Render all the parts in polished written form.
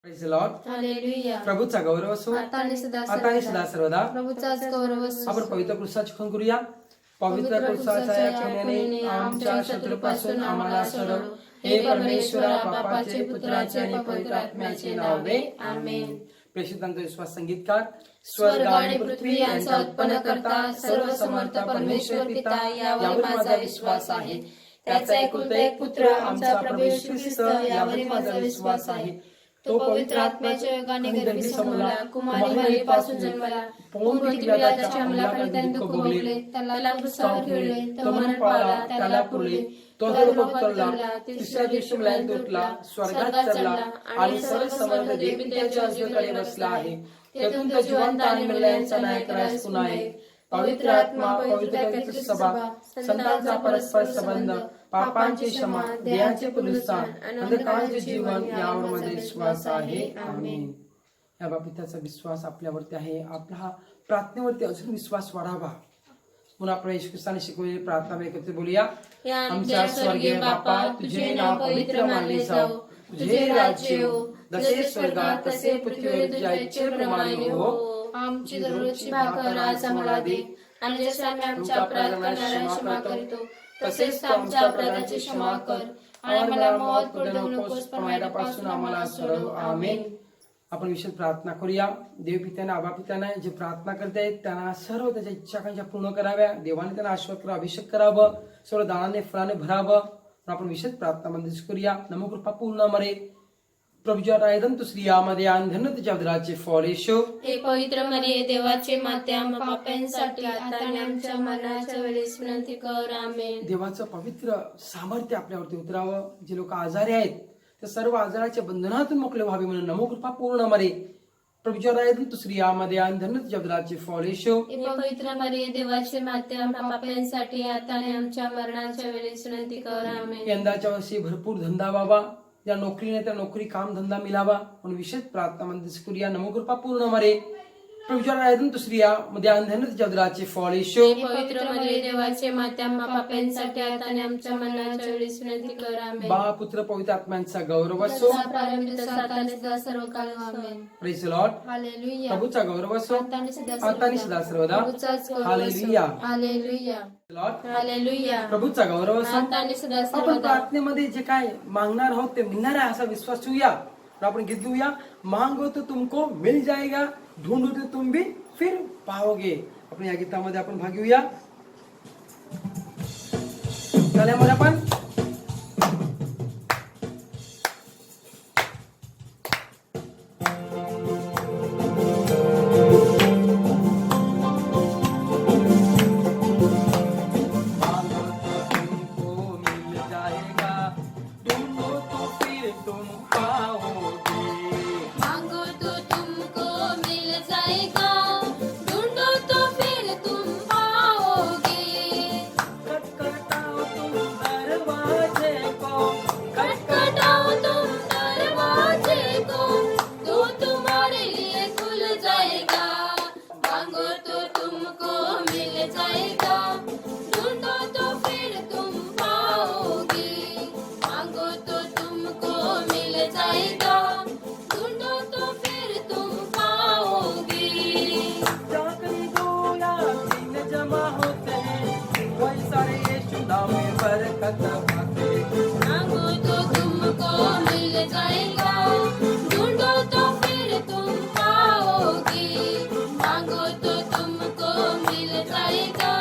Praise the lord. Hallelujah. प्रभूचा गौरव असो आता आणि सदा सर्वदा. प्रभूचाच गौरव असो. आपण पवित्र क्रूसाची खून करूया. पवित्र क्रूसाच्या या खुन्याने आमच्या शत्रूपासून आम्हाला सोडव. हे परमेश्वरा, बापाचे, पुत्राचे आणि पवित्र आत्म्याचे नावे. आमेन. प्रेषितांचा विश्वास संगीतकार. स्वर्ग आणि पृथ्वी यांचा उत्पन्न करता सर्व समर्थ परमेश्वर पिता यावर माझा विश्वास आहे. त्याचा एकुलता एक पुत्र आमचा प्रभू येशू ख्रिस्त यावर माझा विश्वास आहे. तो पवित्र आत्म्याच्या योगाने गर्भी समोरला, कुमारी मारीपासून जन्मला, पोंती पिलाताच्या अंमलाखाली त्याने दुःख भोगले, त्याला क्रूसावर खिळले, तो मरण पावला, त्याला पुरले, तो उतरला, तिसऱ्या दिवशी मृत्यूतून उठला, स्वर्गात चढला आणि सर्व समर्थ देवपित्याच्या उजवीकडे बसला आहे. तेथून तो जिवंत आणि मेलेल्यांचा न्याय करायस पुन्हा येईल. पवित्र आत्मा, पवित्र सभा, संतांचा परस्पर संबंध, पापांची क्षमा, देहाचे पुनरुत्थान, अंधकाराचे जीवन यावर माझा विश्वास आहे. आमेन. या बाबतीचा विश्वास आपल्यावरती आहे. आपला हा प्रार्थनेवरती अजून विश्वास वाढावा. पुन्हा आपल्या येशू ख्रिस्ताने शिकवलेली प्रार्थना एकत्र बोलूया. आमच्या स्वर्गीय बापा, तुझे नाव पवित्र मानले जाओ, तुझे राज्य येवो, जसे स्वर्गात तसे पृथ्वीवर तुझ्या इच्छेप्रमाणे हो. आमची दररोजची भाकर आज आम्हाला दे, आणि जसे आम्ही आमच्या अपराधांना क्षमा करतो, तसेच तू आमच्या अपराधाची क्षमा कर, आणि आम्हाला मोहात पडू नकोस, पण वाईटापासून आम्हाला सोडव. आमेन. आपण विशेष प्रार्थना करूया. देवपित्याने, आबापित्याने जे प्रार्थना करतायत त्यांना सर्व त्याच्या इच्छाकांक्षा पूर्ण कराव्या. देवाने त्यांना आशीर्वाद करा, अभिषेक करावं, सर्व दानाने फळाने भरावं. आपण विशेष प्रार्थना मध्ये करूया. नमो कृपा पूर्ण मरे प्रभुच्या आराधन तू स्त्रियामध्ये आंधन तुझ्या उदराचे फळ येशो. हे पवित्र मरिये, देवाचे माते, आम्हा पाप्यांसाठी आता आणि आमच्या मरणाच्या वेळेस विनंती कर. आमेन. देवाचं पवित्र सामर्थ्य आपल्यावरती उतरावं. जे लोक आजारी आहेत त्या सर्व आजाराच्या बंधनातून मोकळे व्हावे म्हणून नमो कृपा पूर्ण मरे प्रभुच्या आराधन तू स्त्रियामध्ये आंधन तुझ्या उदराचे फळ येशो. हे पवित्र मरिये, देवाचे माते, आम्हा पाप्यांसाठी आता आणि आमच्या मरणाच्या वेळेस विनंती कर. आमेन. यंदाच्या वर्षी भरपूर धंदा व्हावा, ज्या नोकरीने त्या नोकरी काम धंदा मिळावा म्हणून विशेष प्रार्थना मध्ये करूया. नमो कृपा पूर्ण मरे प्रभुच्या आराधन तू स्त्रियामध्ये आंधन तुझ्या उदराचे फळ येशो. हे पवित्र मरिये, देवाचे माते, आम्हा पाप्यांसाठी आता आणि आमच्या मरणाच्या वेळेस विनंती कर. आमेन. बा पुत्र पवित्र आत्म्यांचा गौरव असो. प्रारंभी तसा आता आणि सदा सर्व काळ. Amen. Praise the lord. Hallelujah. प्रभूचा गौरव असो आता आणि सदा सर्वदा. प्रभूचाच गौरव असो. हालेलुया. हालेलुया. लॉर्ड. हालेलुया. प्रभूचा गौरव असो. आता आणि सदा आपण सर्वदा. प्रार्थनेमध्ये जे काय मागणार आहोत ते मिळणार आहे असा विश्वास ठेवूया. आपण गीत घेऊया. मांगो तो तुमको मिल जाएगा, ढूंढो तो तुम भी फिर पाओगे. आपण या गीतामध्ये आपण भाग घेऊया. त्यामध्ये आपण मांगो तो तुमको मिल जाएगा, ढूंढो तो फिर तुम पाओगे. खटखटाओ तुम दरवाजे को, खटखटाओ तुम दरवाजे को, तो तुम्हारे लिए खुल जाएगा. मांगो तो तुमको मिल जाएगा, ढूंढो तो फिर तुम पाओगे. मांगो तो तुमको मिल जाएगा, ढूंढो तो फिर तुम पाओगे. जाकर दो या तीन जमा होते हैं, वही सारे यीशु नाम में बरकत पाते. मांगो तो तुमको मिल जाएगा, ढूंढो तो फिर तुम पाओगे. मांगो तो तुमको मिल जाएगा,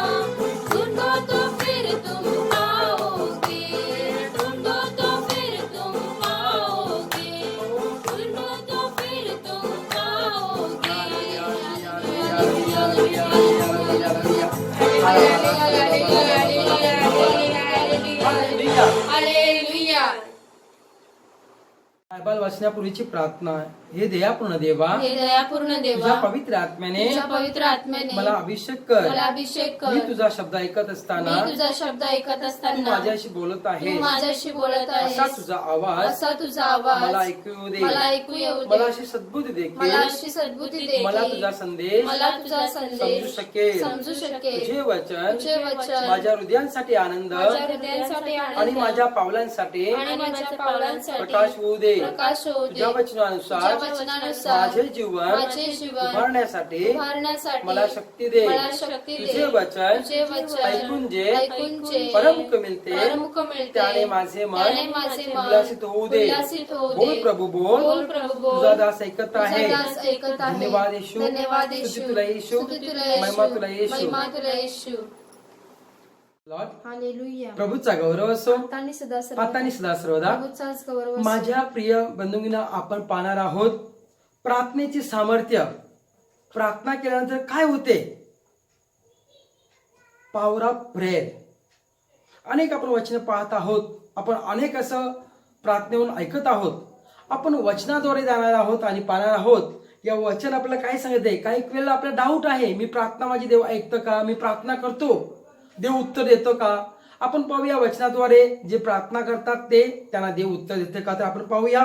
ढूंढो तो फिर तुम पाओगे. ढूंढो तो फिर तुम पाओगे. ढूंढो तो फिर तुम पाओगे. हालेलुया. बायबल वाचण्यापूर्वीची प्रार्थना. हे दयापूर्ण देवा, हे दयापूर्ण तुझ्या देवा, पवित्र आत्म्याने तुझ्या पवित्र आत्म्याने मला अभिषेक कर. मला अभिषेक कर. मी तुझा शब्द ऐकत असताना मी तुझा शब्द ऐकत तू असताना माझ्याशी बोलत तू आहे. माझ्याशी बोलत असा आहेस. तुझा आवाज असा तुझा आवाज मला ऐकू दे. मला ऐकू येऊ मला दे. अशी सद्बुद्धी दे मला की अशी सद्बुद्धी दे मला की तुझा संदेश मला तुझा समजू संदेश शकेल. समजू शकेल. तुझे वचन तुझे वचन माझ्या हृदयांसाठी आनंद माझ्या हृदयासाठी आणि आनंद माझ्या पावलांसाठी आणि माझ्या पावलांसाठी प्रकाश होऊ दे. प्रकाश होऊ दे. तुझ्या वचनानुसार तुझ्या वचनानुसार माझे जीवन माझे जीवन उभारण्यासाठी उभारण्यासाठी मला शक्ती दे. मला शक्ती दे. तुझे वचन तुझे वचन ऐकून जे परमुख मिळते मिळते त्याने माझे त्याने मन माझे मन उल्हासित होऊ दे. उल्हासित होऊ बोल दे. प्रभू बोल. बोल प्रभू बोल. तुझा दास ऐकत आहे. तुझा दास ऐकत आहे. धन्यवाद येशू. धन्यवाद येशू. स्तुती तुला येशू. स्तुती तुला येशू. महिमा तुला येशू. महिमा तुला येशू. Lord, hallelujah. प्रभूचा गौरव असो आतानी सदा सर्वदा. आतानी सदा सर्वदा. प्रभूचाच गौरव असो. माझ्या प्रिय बंधूंना आपण पाहणार आहोत प्रार्थनेचे सामर्थ्य. प्रार्थना केल्यानंतर काय होते? Power of prayer. अनेक आपण वचन पाहत आहोत. आपण अनेक असं प्रार्थनेहून ऐकत आहोत. आपण वचनाद्वारे जाणार आहोत आणि पाहणार आहोत या वचन आपल्याला काय सांगते. काही वेळेला आपला डाऊट आहे, मी प्रार्थना माझी देव ऐकतं का? मी प्रार्थना करतो, देव उत्तर देतो का? आपण पाहूया वचनाद्वारे जे प्रार्थना करतात ते त्यांना देव उत्तर देते का? तर आपण पाहूया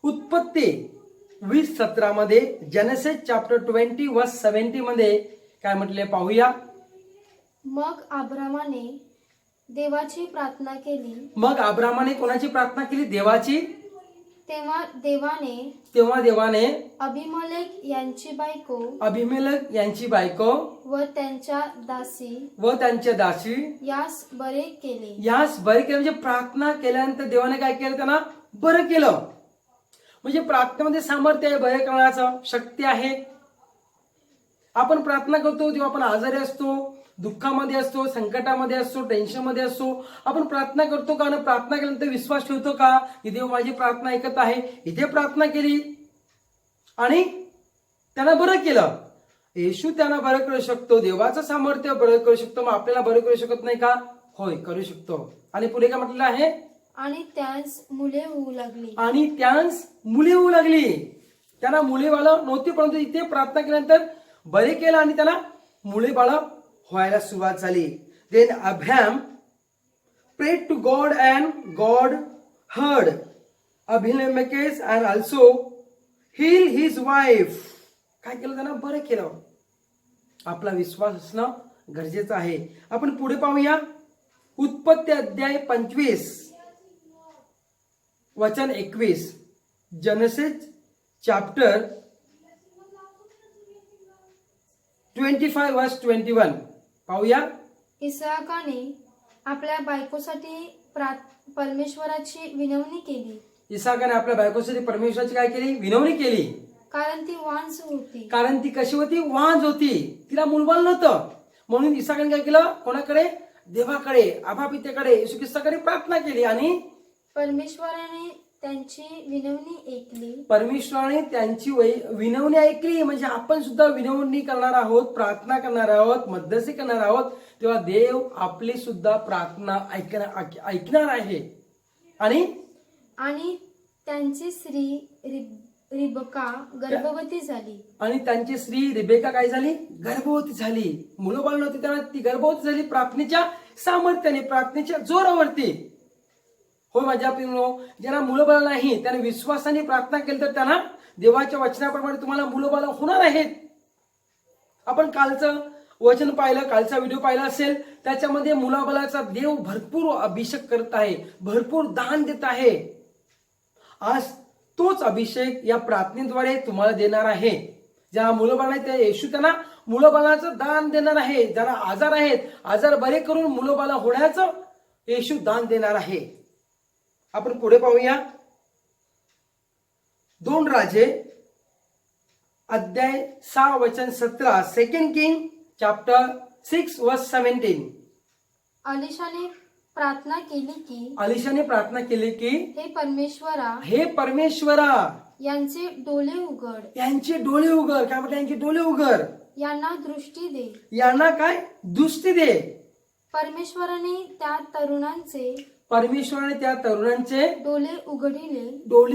उत्पत्ती 20:17 मध्ये, जेनेसिस चॅप्टर 20 वर्स 70 मध्ये काय म्हटले पाहूया. मग अब्रामाने देवाची प्रार्थना केली. मग अब्रामाने कोणाची प्रार्थना केली? देवाची. तेव्हा देवाने अभिमलेक यांची बायको व त्यांच्या दासी यास बरे केले. म्हणजे प्रार्थना केल्यानंतर देवाने काय केलं? त्यांना बरं केलं. म्हणजे प्रार्थनेमध्ये सामर्थ्य आहे, बरे करण्याचं शक्ती आहे. आपण प्रार्थना करतो तेव्हा आपण आजारी असतो, दुःखामध्ये असतो, संकटामध्ये असतो, टेन्शनमध्ये असतो. आपण प्रार्थना करतो का? आणि प्रार्थना केल्यानंतर विश्वास ठेवतो का की देव माझी प्रार्थना ऐकत आहे? इथे प्रार्थना केली आणि त्यांना बरं केलं. येशू त्यांना बरं करू शकतो. देवाचं सामर्थ्य बरं करू शकतो. मग आपल्याला बरं करू शकत नाही का? होय, करू शकतो. आणि पुढे काय म्हटलेलं आहे? आणि त्यांस मुले होऊ लागली. त्यांना मुले बाळ नव्हती, परंतु इथे प्रार्थना केल्यानंतर बरे केलं आणि त्यांना मुले बाळ व्हायला सुरुवात झाली. Then Abraham prayed to God and God heard Abimelech and also healed his wife. काय केलं? त्यांना बरं केलं. आपला विश्वास असणं गरजेचं आहे. आपण पुढे पाहूया उत्पत्ती अध्याय 25 वचन 21, जेनेसिस चॅप्टर 25 वर्स 21 पाहूया. इसहाकाने आपल्या बायकोसाठी परमेश्वराची विनवणी केली. इसहाकाने आपल्या बायकोसाठी परमेश्वराची काय केली? विनवणी केली. कारण ती वांज होती. कारण ती कशी होती? वांज होती. तिला मुलबाळ नव्हतं. म्हणून इसहाकाने काय केलं? कोणाकडे? देवाकडे, आबा पित्याकडे, येशू ख्रिस्ताकडे प्रार्थना केली आणि परमेश्वराने त्यांची विनवणी ऐकली. म्हणजे आपण सुद्धा विनवणी करणार आहोत, प्रार्थना करणार आहोत, मध्यस्थी करणार आहोत, तेव्हा देव आपली सुद्धा प्रार्थना ऐकणार आहे. आणि त्यांची स्त्री रिबका गर्भवती झाली. आणि त्यांची स्त्री रिबेका काय झाली? गर्भवती झाली. मुलं बाळ नव्हती तेव्हा ती गर्भवती झाली. प्रार्थनेच्या सामर्थ्याने, प्रार्थनेच्या जोरावरती. हो माझ्या प्रियो, ज्यांना मुलं बाळ नाही त्याने विश्वासाने प्रार्थना केली तर त्यांना देवाच्या वचनाप्रमाणे तुम्हाला मुलं बाळ होणार आहेत. आपण कालचं वचन पाहिलं, कालचा व्हिडिओ पाहिला असेल, त्याच्यामध्ये मुलाबाळाचा देव भरपूर अभिषेक करत आहे, भरपूर दान देत आहे. आज तोच अभिषेक या प्रार्थनेद्वारे तुम्हाला देणार आहे. ज्यांना मुलं बाळ नाही त्या येशू त्यांना मुलं बाळाचं दान देणार आहे. ज्यांना आजार आहेत, आजार बरे करून मुलं बाळ होण्याचं येशू दान देणार आहे. आपण पुढे पाहूया 2 राजे अध्याय 6 वचन 17, 2 किंग चॅप्टर 6 वर्स 17. अलिशाने प्रार्थना केली की हे परमेश्वरा यांचे डोळे उघड. काय म्हटलं? यांचे डोळे उघड. यांना दृष्टी दे. यांना काय? दृष्टी दे. परमेश्वराने त्या तरुणांचे डोळे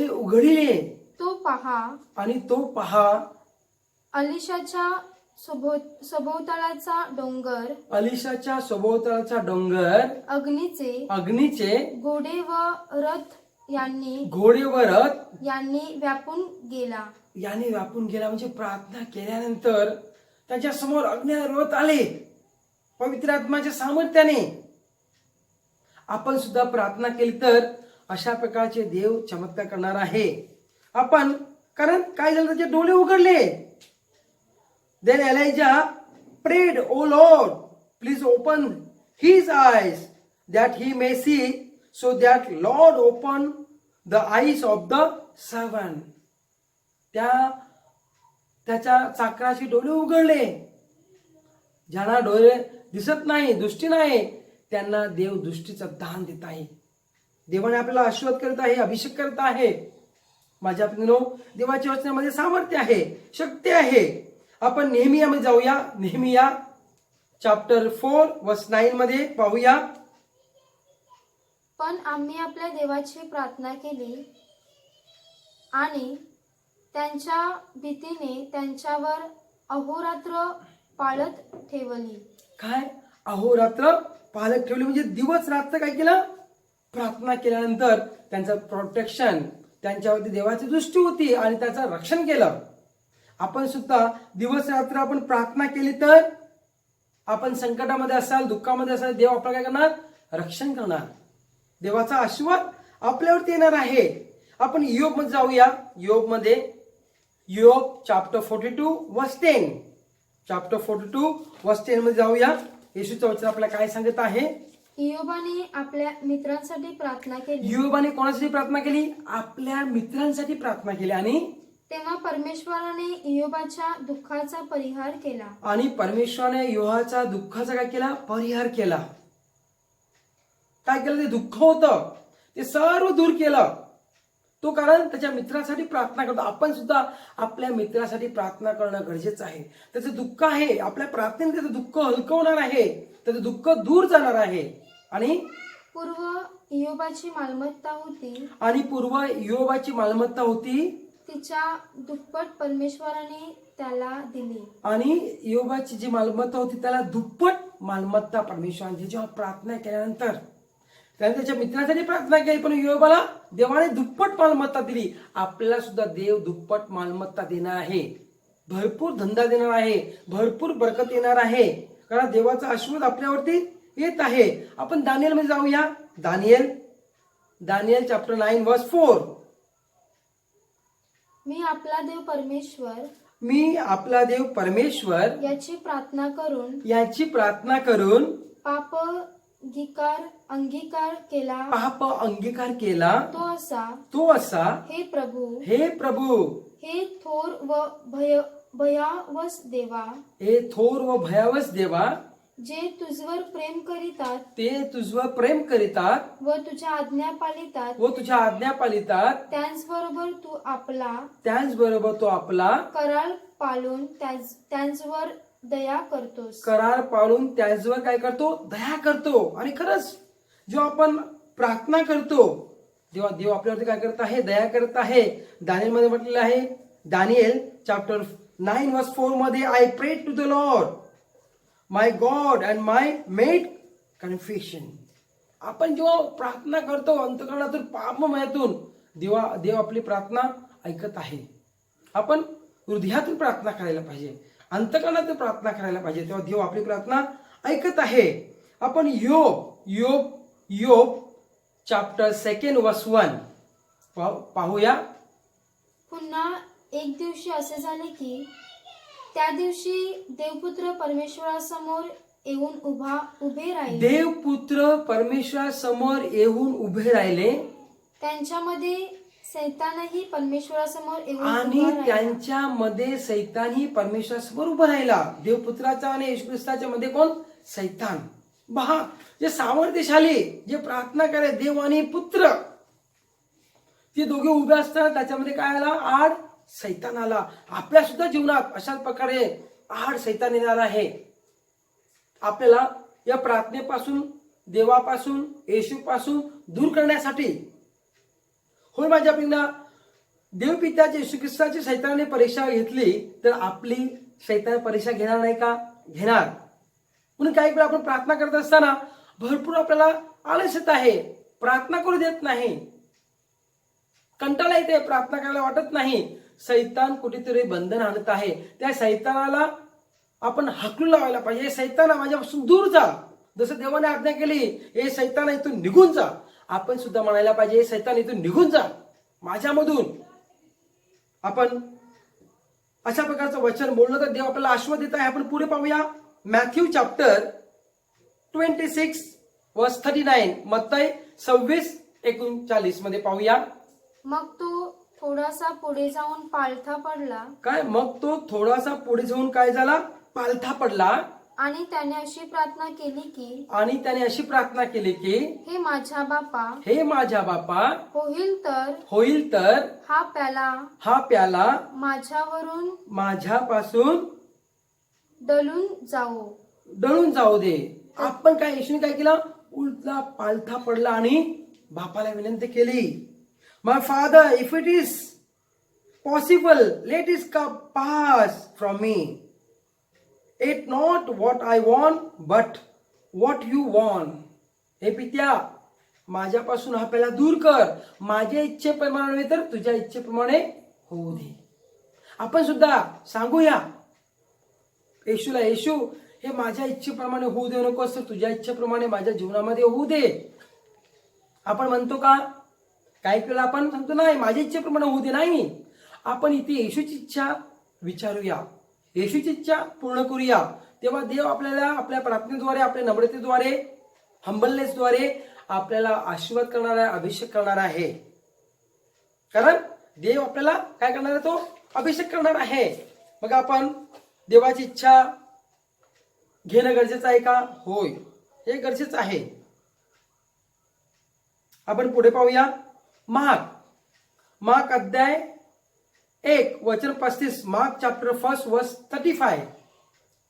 उघडिले. तो पहा अलिशाच्या सभोवताळाचा डोंगर अग्नीचे घोडे व रथ यांनी व्यापून गेला. म्हणजे प्रार्थना केल्यानंतर त्याच्या समोर अग्नी रथ आले पवित्र आत्म्याच्या सामर्थ्याने. आपण सुद्धा प्रार्थना केली तर अशा प्रकारचे देव चमत्कार करणार आहे. आपण, कारण काय झालं, त्याचे डोळे उघडले. Then Elijah prayed, O lord please open his eyes that he may see. So that lord open the eyes of the servant. त्याच्या चाकराचे डोळे उघडले. ज्यांना डोळे दिसत नाही, दृष्टी नाही, त्यांना देव दृष्टीचं दान देत आहे. देवाने आपल्याला आशीर्वाद करत आहे, अभिषेक करत आहे. माझ्या प्रियो, देवाच्या वचनामध्ये सामर्थ्य आहे, शक्ती आहे. आपण नेहमियामध्ये जाऊया. नेहमिया चॅप्टर 4 वर्स 9 मध्ये पाहूया. पण आम्ही आपल्या देवाची प्रार्थना केली आणि त्यांच्या भीतीने त्यांच्यावर अहोरात्र पाळत ठेवली. काय अहोरात्र पालक ठेवले म्हणजे दिवस रात्र काय केलं, प्रार्थना केल्यानंतर त्यांचं प्रोटेक्शन, त्यांच्यावरती देवाची दृष्टी होती आणि त्याचं रक्षण केलं. आपण सुद्धा दिवस रात्र आपण प्रार्थना केली तर आपण संकटामध्ये असाल, दुःखामध्ये असाल, देव आपलं काय करणार, रक्षण करणार. देवाचा आशीर्वाद आपल्यावरती येणार आहे. आपण योग मध्ये जाऊया. योग चॅप्टर 42 वर्स 10. चॅप्टर 42 वर्स 10 मध्ये जाऊया. येशूचं वचन आपल्याला काय सांगत आहे. इयोबाने आपल्या मित्रांसाठी प्रार्थना केली. इयोबाने कोणासाठी प्रार्थना केली, आपल्या मित्रांसाठी प्रार्थना केली. आणि तेव्हा परमेश्वराने इयोबाच्या दुःखाचा परिहार केला. आणि परमेश्वराने योहाच्या दुःखाचा काय केला, परिहार केला. काय केलं, ते दुःख होतं ते सर्व दूर केलं. तो कारण त्याच्या मित्रासाठी प्रार्थना करतो. आपण सुद्धा आपल्या मित्रासाठी प्रार्थना करणं गरजेचं आहे. त्याचं दुःख आहे, आपल्या प्रार्थनेने त्याचं दुःख हलकं होणार आहे, त्याचं दुःख दूर जाणार आहे. आणि पूर्व इयोबाची मालमत्ता होती. आणि पूर्व इयोबाची मालमत्ता होती, तिच्या दुप्पट परमेश्वराने त्याला दिली. आणि इयोबाची जी मालमत्ता होती त्याला दुप्पट मालमत्ता परमेश्वराने, जेव्हा प्रार्थना केल्यानंतर त्याने त्याच्या मित्रासाठी प्रार्थना केली, पण इयोबाला देवाने दुप्पट मालमत्ता दिली. आपल्याला सुद्धा देव दुप्पट मालमत्ता देणार आहे, भरपूर धंदा देणार आहे, भरपूर बरकत येणार आहे. कारण देवाचा आशीर्वाद आपल्यावरती येत आहे. आपण दानिएल मध्ये जाऊया. दानिएल चॅप्टर 9 वर्स 4. मी आपला देव परमेश्वर याची प्रार्थना करून पाप अंगीकार केला. तो असा हे प्रभू हे थोर व भयावस देवा जे तुझवर प्रेम करीतात व तुझ्या आज्ञा पालितात त्याचबरोबर तू आपला करार पाळून त्यांच्यावर दया काय करतो, दया करतो. आणि खरंच जेव्हा आपण प्रार्थना करतो तेव्हा देव आपल्यावरती काय करत आहे, दया करत आहे. दानिएल मध्ये म्हटलेलं आहे, दानिएल चॅप्टर 9 वर्स 4 मध्ये, I pray to the Lord my God and my made confession. आपण जेव्हा प्रार्थना करतो अंतःकरणातून, पापमयातून, देव आपली प्रार्थना ऐकत आहे. आपण हृदयातून प्रार्थना करायला पाहिजे, अंतःकरणातून प्रार्थना करायला पाहिजे, तेव्हा देव आपली प्रार्थना ऐकत आहे. आपण योग चॅप्टर 2 वर्स 1 पाहूया. पुन्हा एक दिवशी असे झाले की त्या दिवशी देवपुत्र परमेश्वरासमोर येऊन उभे राहिले. त्यांच्यामध्ये सैतानही परमेश्वरासमोर उभा राहिला. देवपुत्राचा आणि येशू ख्रिस्ताच्या मध्ये कोण, सैतान. पहा, जे सामर्थ्यशाली, जे प्रार्थना करे, देव आणि पुत्र, ते दोघे उभे असतात. त्याच्यामध्ये काय आला, आड सैतान आला. आपल्या सुद्धा जीवनात अशाच प्रकारे आड सैतान येणार आहे. आपल्याला या प्रार्थनेपासून, देवापासून, येशूपासून दूर करण्यासाठी. होय माझ्या पिंडा, देवपित्याचे येशू ख्रिस्ताची सैतानाने परीक्षा घेतली तर आपली सैतान परीक्षा घेणार नाही का, घेणार. म्हणून काही वेळा आपण प्रार्थना करत असताना भरपूर आपल्याला आळस येत आहे, प्रार्थना करू देत नाही, कंटाळा येते, प्रार्थना करायला वाटत नाही. सैतान कुठेतरी बंधन आणत आहे. त्या सैतानाला आपण हाकलून लावायला पाहिजे. सैताना माझ्यापासून दूर जा. जसं देवाने आज्ञा केली, हे सैताना इथून निघून जा. आपण सुद्धा म्हणायला पाहिजे, सैतान इथून निघून जा माझ्यामधून. आपण अशा प्रकारचं वचन बोललं तर देव आपल्याला आशीर्वाद देत आहे. आपण पुढे पाहूया. मॅथ्यू चॅप्टर 26 वर्स 39, मत्तई 26:39 मध्ये पाहूया. मग तो थोडासा पुढे जाऊन पालथा पडला काय? मग तो थोडासा पुढे जाऊन काय झाला? पालथा पडला. आणि त्याने अशी प्रार्थना केली की आणि त्याने अशी प्रार्थना केली की हे माझ्या बापा, हे माझ्या बापा, होईल तर हा प्याला माझ्यापासून डलून जाऊ दे. आपण काय, येशूने काय केलं? उलटा पालथा पडला आणि बापाला विनंती केली, my father, if it is possible, let it pass from me. It not what I want but what you want. हे पित्या, माझ्यापासून हा प्याला दूर कर. माझ्या इच्छेप्रमाणे नव्हे तर तुझ्या इच्छेप्रमाणे होऊ दे. आपण सुद्धा सांगूया येशूला, येशू, हे माझ्या इच्छेप्रमाणे होऊ दे नकोस, तर तुझ्या इच्छेप्रमाणे माझ्या जीवनामध्ये होऊ दे. आपण म्हणतो का? काही वेळा आपण सांगतो नाही, माझ्या इच्छेप्रमाणे होऊ दे. नाही, आपण इथे येशूची इच्छा विचारूया, येशूची इच्छा पूर्ण करूया. तेव्हा देव आपल्याला आपल्या प्रार्थनेद्वारे, आपल्या नम्रतेद्वारे, हंबलनेसद्वारे आपल्याला आशीर्वाद करणार आहे, अभिषेक करणार आहे. कारण देव आपल्याला काय करणार आहे? तो अभिषेक करणार आहे. मग आपण देवाची इच्छा घेणं गरजेचं आहे का? होय, हे गरजेचं आहे. आपण पुढे पाहूया. मार्क अध्याय 1 वचन 35. मार्क चॅप्टर 1 वर्स 35.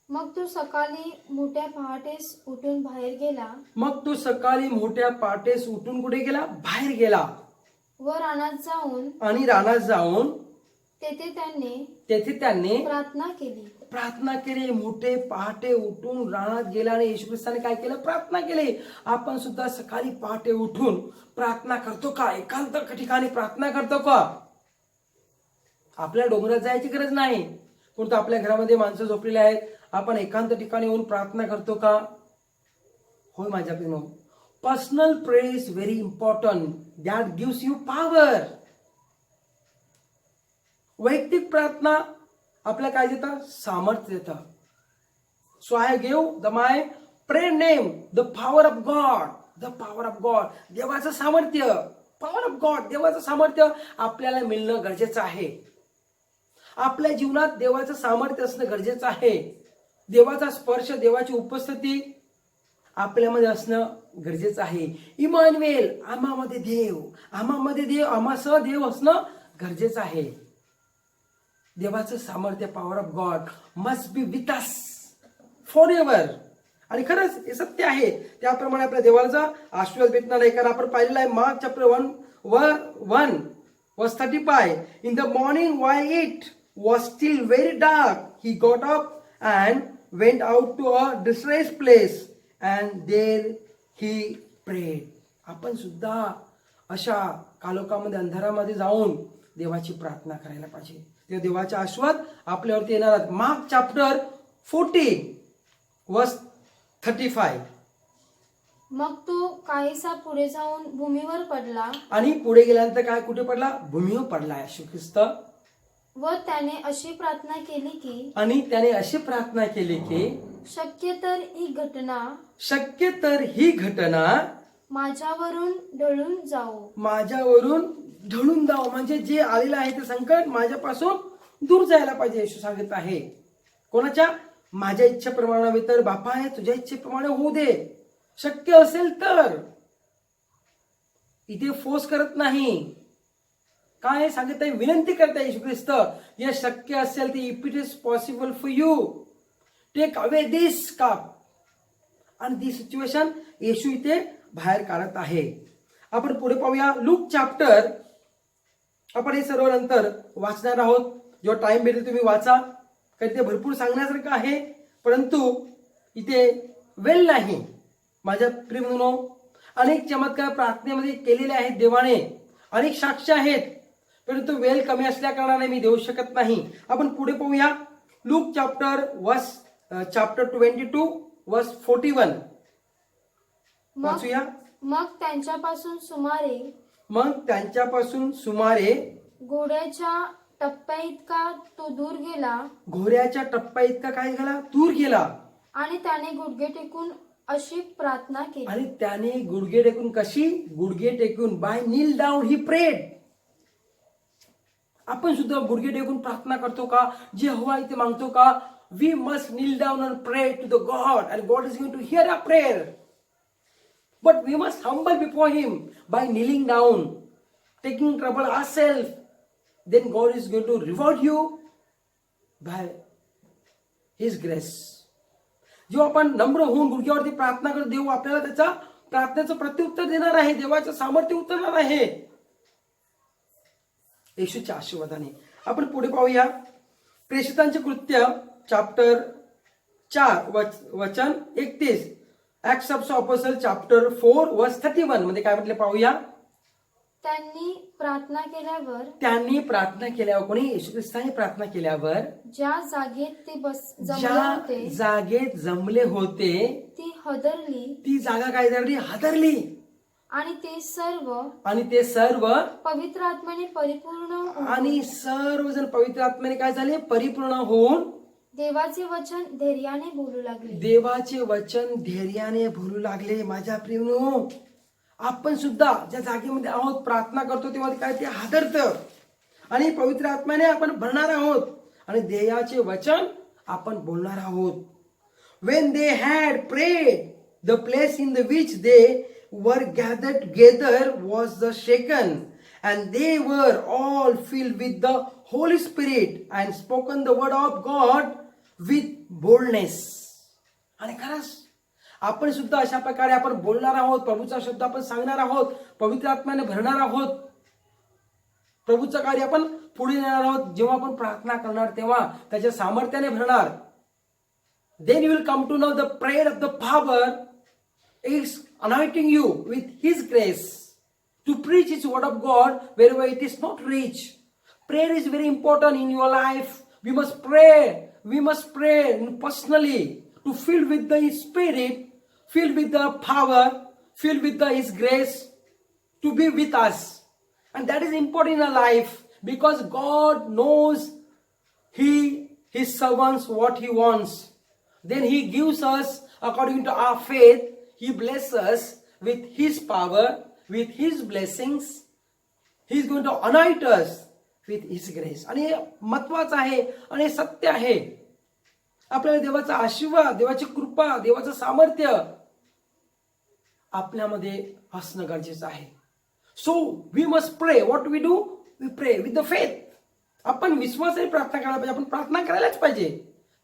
मग तो सकाळी मोठ्या पहाटेस उठून बाहेर गेला. मग तो सकाळी मोठ्या पहाटेस उठून कुठे गेला? बाहेर गेला. व रानात जाऊन तेथे त्यांनी प्रार्थना केली. मोठे पहाटे उठून रानात गेला आणि येशू ख्रिस्ताने काय केलं? प्रार्थना केली. आपण सुद्धा सकाळी पहाटे उठून प्रार्थना करतो का? एकांत ठिकाणी प्रार्थना करतो का? आपल्या डोंगरात जायची गरज नाही, परंतु आपल्या घरामध्ये माणसं झोपलेली आहेत. आपण एकांत ठिकाणी येऊन प्रार्थना करतो का? होय माझ्या प्रेम. Personal prayer is very important. That gives you power. वैयक्तिक प्रार्थना आपल्याला काय देतं? सामर्थ्य देतं. So I give my prayer name the power of God. The power of God, देवाचं सामर्थ्य. पॉवर ऑफ गॉड, देवाचं सामर्थ्य आपल्याला मिळणं गरजेचं आहे. आपल्या जीवनात देवाचं सामर्थ्य असणं गरजेचं आहे. देवाचा स्पर्श, देवाची उपस्थिती आपल्यामध्ये असणं गरजेचं आहे. इमानुएल, आम्हामध्ये देव, आम्हासह देव असणं गरजेचं आहे. देवाचं सामर्थ्य, power of God must be with us for ever. आणि खरंच हे सत्य आहे. त्याप्रमाणे आपल्या देवाचा आशीर्वाद भेटणार आहे. कारण आपण पाहिलेलं आहे मार्क चॅप्टर 1 वर्स 35. In the morning while it was still very dark, he got up and went out to a desolate place and there he prayed. आपण सुद्धा अशा कालोखामध्ये, अंधारामध्ये जाऊन देवाची प्रार्थना करायला पाहिजे. ते देवाचा आशीर्वाद आपल्यावरती येणार आहेत. मार्क चॅप्टर 40 वर्स 35. मग तो काहीसा पुढे जाऊन भूमीवर पडला. आणि पुढे गेल्यानंतर काय कुठे पडला? भूमीवर पडला येशू ख्रिस्त. व त्याने अशी प्रार्थना केली की शक्य तर ही घटना माझ्यावरून ढळून जावो. म्हणजे जे आलेलं आहे ते संकट माझ्यापासून दूर जायला पाहिजे. येशू सांगत आहे. कोणाच्या? माझ्या इच्छेप्रमाणे तर बापा आहे, तुझ्या इच्छेप्रमाणे होऊ दे. शक्य असेल तर. इथे फोर्स करत नाही. काय सांगत आहे? विनंती करता येशू ख्रिस्त. हे शक्य असेल तर, if it is possible for you, take away this cup. आणि दी सिच्युएशन येशू इथे बाहेर काढत आहे. आपण पुढे पाहूया. लूक चॅप्टर, आपण हे सर्व नंतर वाचणार आहोत. जो टाइम भेटेल तुम्ही वाचा, कारण ते भरपूर सांगण्यासारखं आहे, परंतु इथे वेळ नाही. माझ्या प्रियमनो, अनेक चमत्कार प्रार्थनेमध्ये केलेले आहेत देवाने, अनेक साक्ष आहेत, परंतु वेळ कमी असल्या कारणाने मी देऊ शकत नाही. आपण पुढे पाहूया. लूक चॅप्टर 22 वर्स 41 वाचूया. मग त्यांच्यापासून सुमारे घोड्याच्या टप्प्या इतका तो दूर गेला घोड्याच्या टप्प्या इतका काय झाला, दूर गेला. आणि त्याने गुडघे टेकून अशी प्रार्थना केली. आणि त्याने गुडघे टेकून, कशी गुडघे टेकून, by kneel down he prayed. आपण सुद्धा गुडघे टेकून प्रार्थना करतो का? जे हवा इथे मागतो का? We must kneel down and pray to the God and God is going to hear a prayer. But we must humble before him by kneeling down, taking trouble ourselves. Then God is going to reward you by His grace. जेव्हा आपण नम्र होऊन गुडघ्यावरती प्रार्थना करतो, देव आपल्याला त्याचा प्रार्थनेचं प्रत्युत्तर देणार आहे, देवाचं सामर्थ्य उतरणार आहे येशूच्या आशीर्वादाने. आपण पुढे पाहूया. प्रेषितांचे कृत्य चॅप्टर 4 वचन 31. ऍक्ट्स ऑफ अपोस्टल चॅप्टर 4 वर्स 31 मध्ये काय म्हटले पाहूया. त्यांनी प्रार्थना केल्यावर, कोणी? येशू ख्रिस्ताने प्रार्थना केल्यावर ज्या जागेत ते ज्या जागेत जमले होते ती हदरली, ती जागा काय झाली? हदरली. आणि ते सर्व पवित्र आत्म्याने परिपूर्ण आणि सर्वजण पवित्र आत्म्याने काय झाले? परिपूर्ण होऊन देवाचे वचन धैर्याने बोलू लागले. देवाचे वचन धैर्याने बोलू लागले. माझ्या प्रियनो, आपण सुद्धा ज्या जागेमध्ये आहोत, प्रार्थना करतो, तेव्हा काय ते हादरतं आणि पवित्र आत्म्याने आपण भरणार आहोत आणि देवाचे वचन आपण बोलणार आहोत. When they had prayed, the place in the which they were gathered together was the shaken, and they were all filled with the Holy Spirit and spoken the word of God with boldness. आणि खरंच आपण सुद्धा अशा प्रकारे आपण बोलणार आहोत, प्रभूचा शब्द आपण सांगणार आहोत, पवित्र आत्म्याने भरणार आहोत, प्रभूचं कार्य आपण पुढे नेणार आहोत. जेव्हा आपण प्रार्थना करणार तेव्हा त्याच्या सामर्थ्याने भरणार. Then you will come to know the prayer of the power is anointing you with His grace to preach His word of God wherever it is not reached. Prayer is very important in your life. We must pray. We must pray personally to fill with the Spirit, filled with the power, filled with His grace to be with us. And that is important in our life because God knows His servants what He wants. Then He gives us according to our faith. He blesses us with His power, with His blessings. He is going to anoint us with His grace. आणि हे महत्वाचं आहे आणि सत्य आहे. आपल्याला देवाचा आशीर्वाद, देवाची कृपा, देवाचं सामर्थ्य आपल्यामध्ये असणं गरजेचं आहे. So we must pray. What we do? We pray with the faith. आपण विश्वासाने प्रार्थना करायला पाहिजे. आपण प्रार्थना करायलाच पाहिजे.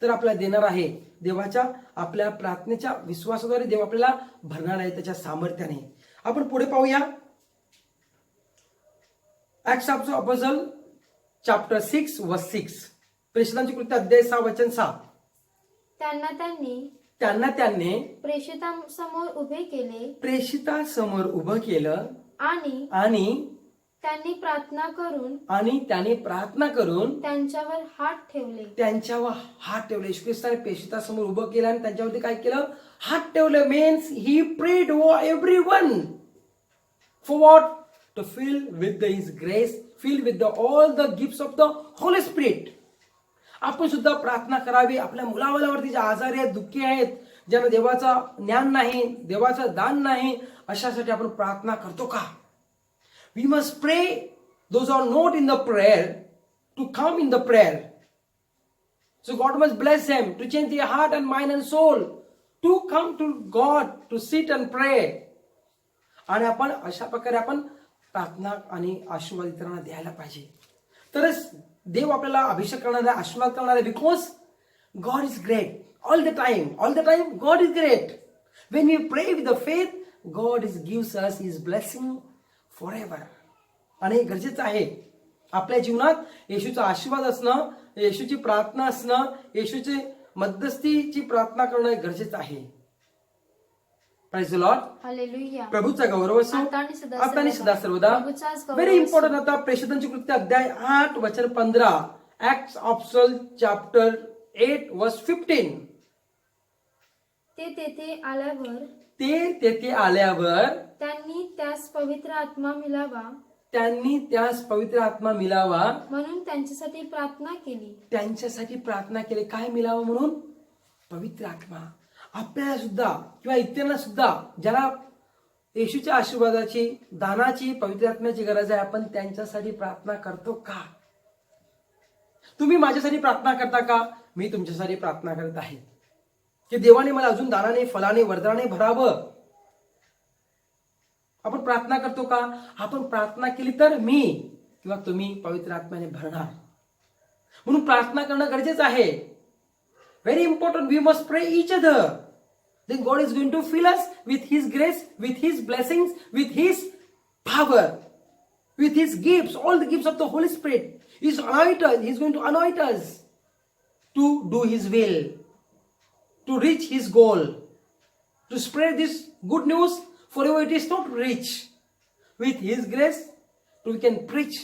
तर आपल्याला देणार आहे देवाच्या, आपल्या प्रार्थनेच्या विश्वासाद्वारे देव आपल्याला भरणार आहे त्याच्या सामर्थ्याने. आपण पुढे पाहूया. ऍक्ट्स ऑफ अपोस्टल चॅप्टर 6 वर्स 6. प्रेषितांचे कृत्य अध्याय 6 वचन 6. त्यांना त्यांनी प्रेषितांसमोर उभं केलं आणि त्यांनी प्रार्थना करून त्यांच्यावर हात ठेवले. येशू ख्रिस्ताने प्रेषितांसमोर उभं केलं आणि त्यांच्यावरती काय केलं? हात ठेवले. Means he prayed over everyone. For what? To fill with his grace, fill with all the gifts of the Holy Spirit. आपण सुद्धा प्रार्थना करावी. आपल्या मुलाबाळावरती जे आजारी आहेत, दुःखी आहेत, ज्यांना देवाचं ज्ञान नाही, देवाचं दान नाही, अशासाठी आपण प्रार्थना करतो का? We must pray. Those are not in the prayer to come in the prayer. So God must bless them to change their heart and mind and soul to come to God to sit and pray. आणि आपण अशा प्रकारे आपण प्रार्थना आणि आशीर्वाद इतरांना द्यायला पाहिजे. तरच देव आपल्याला अभिषेक करणार आहे, आशीर्वाद करणार आहे. Because God is great all the time. All the time God is great. When we pray with the faith, God gives us His blessing forever. आणि हे गरजेचं आहे आपल्या जीवनात. येशूचा आशीर्वाद असणं, येशूची प्रार्थना असणं, येशूची मध्यस्थीची प्रार्थना करणं गरजेचं आहे. Praise the Lord. हालेलुया. प्रभूचा गौरव असो आता आणि सदा सर्वदा. Very important. आता प्रेषितांचे कृत्य अध्याय 8 वचन 15. ऍक्ट्स ऑफ अपोस्टल चॅप्टर 8 वर्स 15. ते तेथे आल्यावर त्यांनी त्यांनी त्यास पवित्र आत्मा मिळावा त्यांनी त्यास पवित्र आत्मा मिळावा म्हणून त्यांच्यासाठी प्रार्थना केली. त्यांच्यासाठी प्रार्थना केली. काय मिळावं म्हणून? पवित्र आत्मा. आपल्याला सुद्धा किंवा इतरांना सुद्धा ज्याला येशूच्या आशीर्वादाची, दानाची, पवित्र आत्म्याची गरज आहे, आपण त्यांच्यासाठी प्रार्थना करतो का? तुम्ही माझ्यासाठी प्रार्थना करता का? मी तुमच्यासाठी प्रार्थना करत आहे की देवाने मला अजून दानाने, फलाने, वरदाने भरावं. आपण प्रार्थना करतो का? आपण प्रार्थना केली तर मी किंवा तुम्ही पवित्र आत्म्याने भरणार. म्हणून प्रार्थना करणं गरजेचं आहे. Very important. वी मस्ट प्रे each other. Then God is going to fill us with His grace, with His blessings, with His power, with His gifts, all the gifts of the Holy Spirit. He's anoint us. He's going to anoint us to do His will, to reach His goal, to spread this good news forever it is not reach. With His grace, we can preach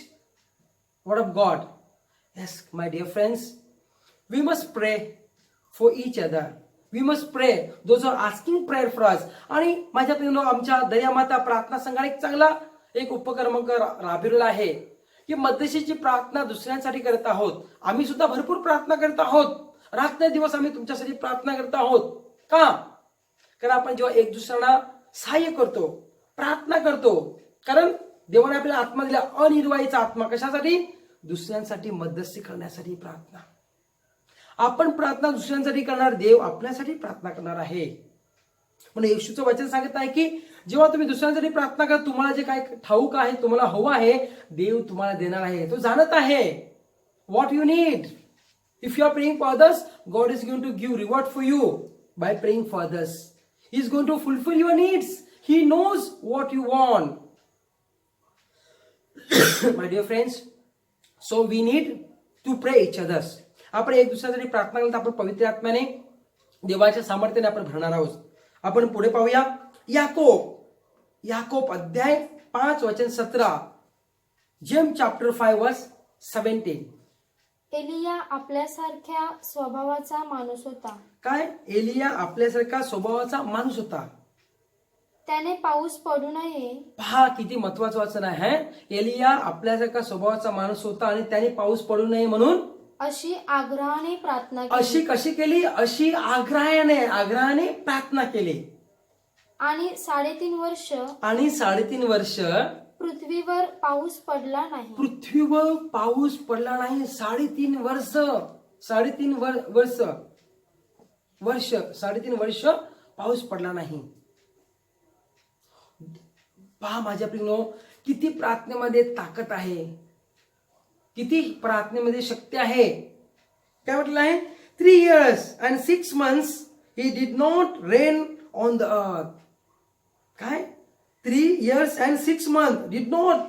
word of God. Yes, my dear friends, we must pray for each other. We must pray. Those who are asking prayer for us. आणि माझ्या प्रिय आमच्या दयामाता प्रार्थना संघाने एक चांगला उपक्रम राबविलेला आहे की मध्यस्थीची प्रार्थना दुसऱ्यांसाठी करत आहोत. आम्ही सुद्धा भरपूर प्रार्थना करत आहोत. रात्र दिवस आम्ही तुमच्यासाठी प्रार्थना करत आहोत. का? कारण आपण जेव्हा एक दुसऱ्यांना सहाय्य करतो, प्रार्थना करतो, कारण देवाने आपल्याला आत्मा दिला, अनिर्वाहीचा आत्मा. कशासाठी? दुसऱ्यांसाठी मध्यस्थी करण्यासाठी प्रार्थना. आपण प्रार्थना दुसऱ्यांसाठी करणार, देव आपल्यासाठी प्रार्थना करणार आहे. म्हणून येशूचं वचन सांगत आहे की जेव्हा तुम्ही दुसऱ्यांसाठी प्रार्थना करा, तुम्हाला जे काय ठाऊक आहे, तुम्हाला हवं आहे, देव तुम्हाला देणार आहे. तो जाणत आहे what you need. If you are praying for others, God is going to give reward for you by praying for others. He is going to fulfil your needs. He knows what you want. My dear friends, so we need to pray each others. आपण एक दुसऱ्यासाठी प्रार्थना केली तर आपण पवित्र आत्म्याने, देवाच्या सामर्थ्याने आपण भरणार आहोत. आपण पुढे पाहूया. याकोब अध्याय 5 वचन 17. जेम्स चॅप्टर 5 वर्स 17. एलिया आपल्यासारख्या स्वभावाचा माणूस होता. काय? एलिया आपल्यासारखा स्वभावाचा माणूस होता. त्याने पाऊस पडू नये. पहा किती महत्वाचं वचन आहे. एलिया आपल्यासारखा स्वभावाचा माणूस होता आणि त्याने पाऊस पडू नये म्हणून अशी आग्रहाने प्रार्थना केली. अशी कशी केली? अशी आग्रहाने प्रार्थना केली. आणि 3.5 वर्ष आणि 3.5 वर्ष पृथ्वीवर पाऊस पडला नाही. पृथ्वीवर पाऊस पडला नाही. 3.5 वर्ष 3.5 वर्ष पाऊस पडला नाही. पहा माझ्या प्रियो, किती प्रार्थनेमध्ये ताकद आहे, किती प्रार्थनेमध्ये शक्ती आहे. काय म्हटलं आहे? 3 years and 6 months he did not rain on the earth. काय? 3 years and 6 months did not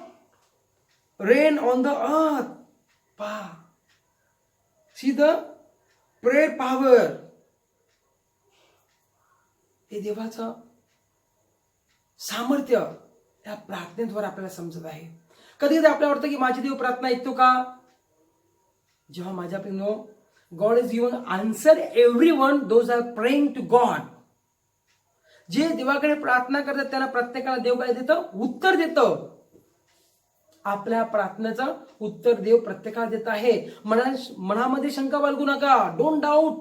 rain on the earth. पहा, see the prayer power. हे देवाचं सामर्थ्य या प्रार्थनेद्वारे आपल्याला समजत आहे. कधी कधी आपल्याला वाटतं की माझी देव प्रार्थना ऐकतो का? जेव्हा माझ्या प्रियो, God is given answer everyone those are praying to God. जे देवाकडे प्रार्थना करतात त्यांना प्रत्येकाला देव काय देतं? उत्तर देतं. आपल्या प्रार्थनेचं उत्तर देव प्रत्येकाला देत आहे. मनामध्ये शंका बाळगू नका. Don't doubt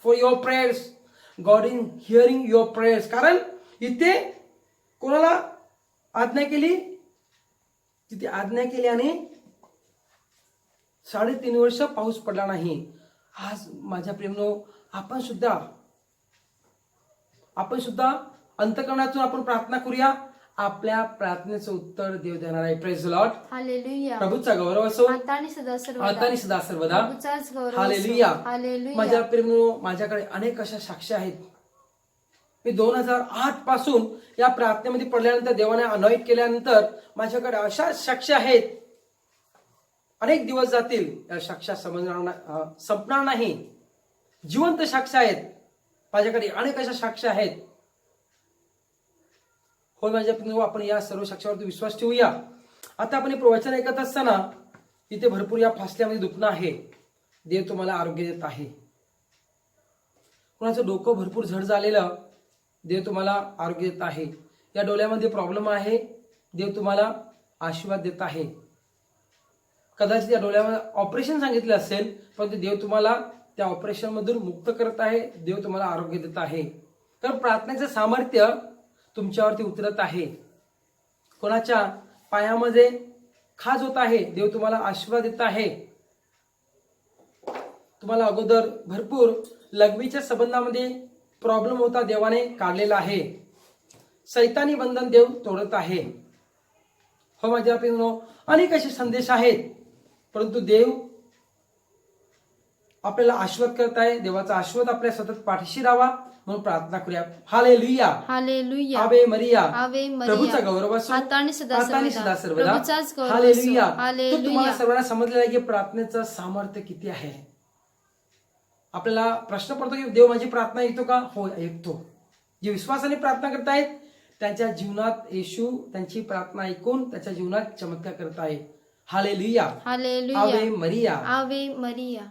for your prayers. God in hearing your prayers. कारण इथे कोणाला आज्ञा केली? तिथे आज्ञा केली आणि 3.5 वर्ष पाऊस पडला नाही. आज माझ्या प्रेमनो, आपण सुद्धा अंतःकरणातून आपण प्रार्थना करूया. आपल्या प्रार्थनेचं उत्तर देव देणार आहे. Praise the lord. हालेलुया. प्रभूचा गौरव असो. आता आणि सदा सर्वदा. प्रभूचाच गौरव असो. हालेलुया. हालेलुया. माझ्या प्रेमनो, माझ्याकडे अनेक अशा साक्ष्या आहेत. मी 2008 पासून या प्रार्थनेमध्ये पडल्यानंतर, देवाने अनॉइंट केल्यानंतर माझ्याकडे अशा साक्ष्या आहेत. अनेक दिवस जातील, या साक्ष्या संपणार नाही. जिवंत साक्ष्या आहेत माझ्याकडे. अनेक अशा साक्ष्या आहेत. होय माझ्या प्रिय, आपण या सर्व साक्ष्यावरती विश्वास ठेवूया. आता आपण हे प्रवचन ऐकत असताना इथे भरपूर या फासल्यामध्ये दुखणं आहे. देव तुम्हाला आरोग्य देत आहे. कोणाचं डोकं भरपूर जड झालेलं, देव तुम्हाला आरोग्य देत आहे. या डोळ्यामध्ये प्रॉब्लेम आहे, देव तुम्हाला आशीर्वाद देत आहे. कदाचित या डोळ्यामध्ये ऑपरेशन सांगितलं असेल, परंतु देव तुम्हाला त्या ऑपरेशन मधून मुक्त करत आहे. देव तुम्हाला आरोग्य देत आहे. तर प्रार्थनेचं सामर्थ्य तुमच्यावरती उतरत आहे. कोणाच्या पायामध्ये खाज होत आहे, देव तुम्हाला आशीर्वाद देत आहे. तुम्हाला अगोदर भरपूर लघवीच्या संबंधामध्ये प्रॉब्लेम होता, देवाने काढलेला आहे. सैतानी बंधन देव तोडत आहे. हो माझ्या प्रियानो, अनेक असे संदेश आहेत, परंतु देव आपल्याला आशीर्वाद करत आहे. देवाचा आशीर्वाद आपल्या सतत पाठीशी राहावा म्हणून प्रार्थना करूया. हालेलुया, हालेलुया, आवे मरिया, आवे मरिया, प्रभूचा गौरव असो आता आणि सदा सदा सर्वदा. प्रभूचाच गौरव असो. हालेलुया. तर हालेलुया. तुम्हाला सर्वांना समजलेलं आहे की प्रार्थनेचं सामर्थ्य किती आहे. आपल्याला प्रश्न पडतो की देव माझी प्रार्थना ऐकतो का? हो, ऐकतो. जे विश्वासाने प्रार्थना करतायत त्यांच्या जीवनात येशू त्यांची प्रार्थना ऐकून त्याच्या जीवनात चमत्कार करत आहे. हालेलुया, हालेलुया, आवे मरिया, आवे मरिया,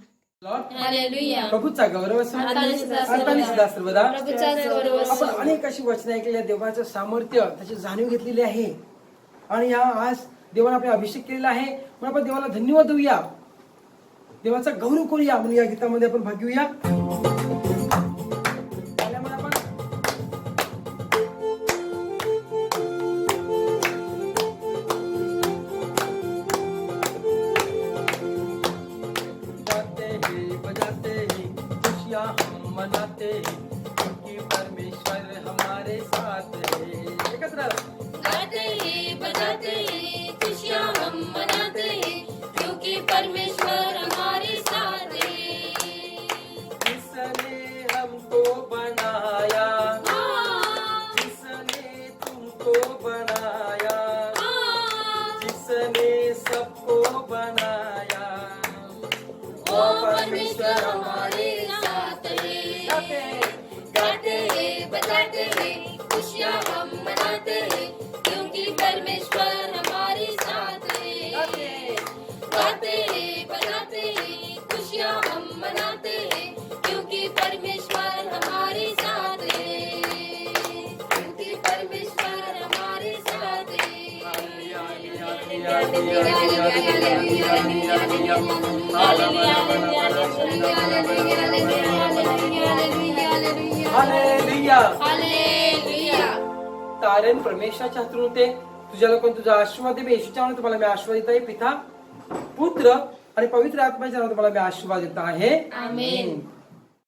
हालेलुया. प्रभूचा गौरव असो आता आणि सदा सर्वदा. प्रभूचाच गौरव असो. आपण अनेक अशी वचने ऐकलेली, देवाचं सामर्थ्य त्याची जाणीव घेतलेली आहे. आणि या आज देवाने आपला अभिषेक केलेला आहे म्हणून आपण देवाला धन्यवाद देऊया, देवाचा गौरव करूया. म्हणून या गीतामध्ये आपण भाग घेऊया. त्यामुळे आपण गाते हैं बजाते हैं खुशियां हम मनाते हैं क्योंकि परमेश्वर हमारे साथ है. एकत्र गाते हैं बजाते हैं खुशियाँ हम मनाते हैं क्योंकि परमेश्वर हमारे साथ है. जिसने हमको बनाया, हाँ, जिसने तुमको बनाया, हाँ, जिसने सबको बनाया, वो परमेश्वर हमारे साथ है. गाते हैं बजाते हैं खुशियाँ हम मनाते हैं क्योंकि परमेश्वर हमारे साथ है. गाते हैं बजाते हैं खुशियाँ हम मनाते हैं क्योंकि परमेश्वर हमारे साथ है. क्योंकि परमेश्वर हमारे साथ हालेलुया. हालेलुया. तारण परमेश्वराच्या हातून होते. तुझ्या लोकांना तुझा आशीर्वाद दे. मी येशूच्या नावाने तुम्हाला मी आशीर्वाद देत आहे. पिता, पुत्र आणि पवित्र आत्म्याच्या नावाने तुम्हाला मी आशीर्वाद देत आहे. आमेन.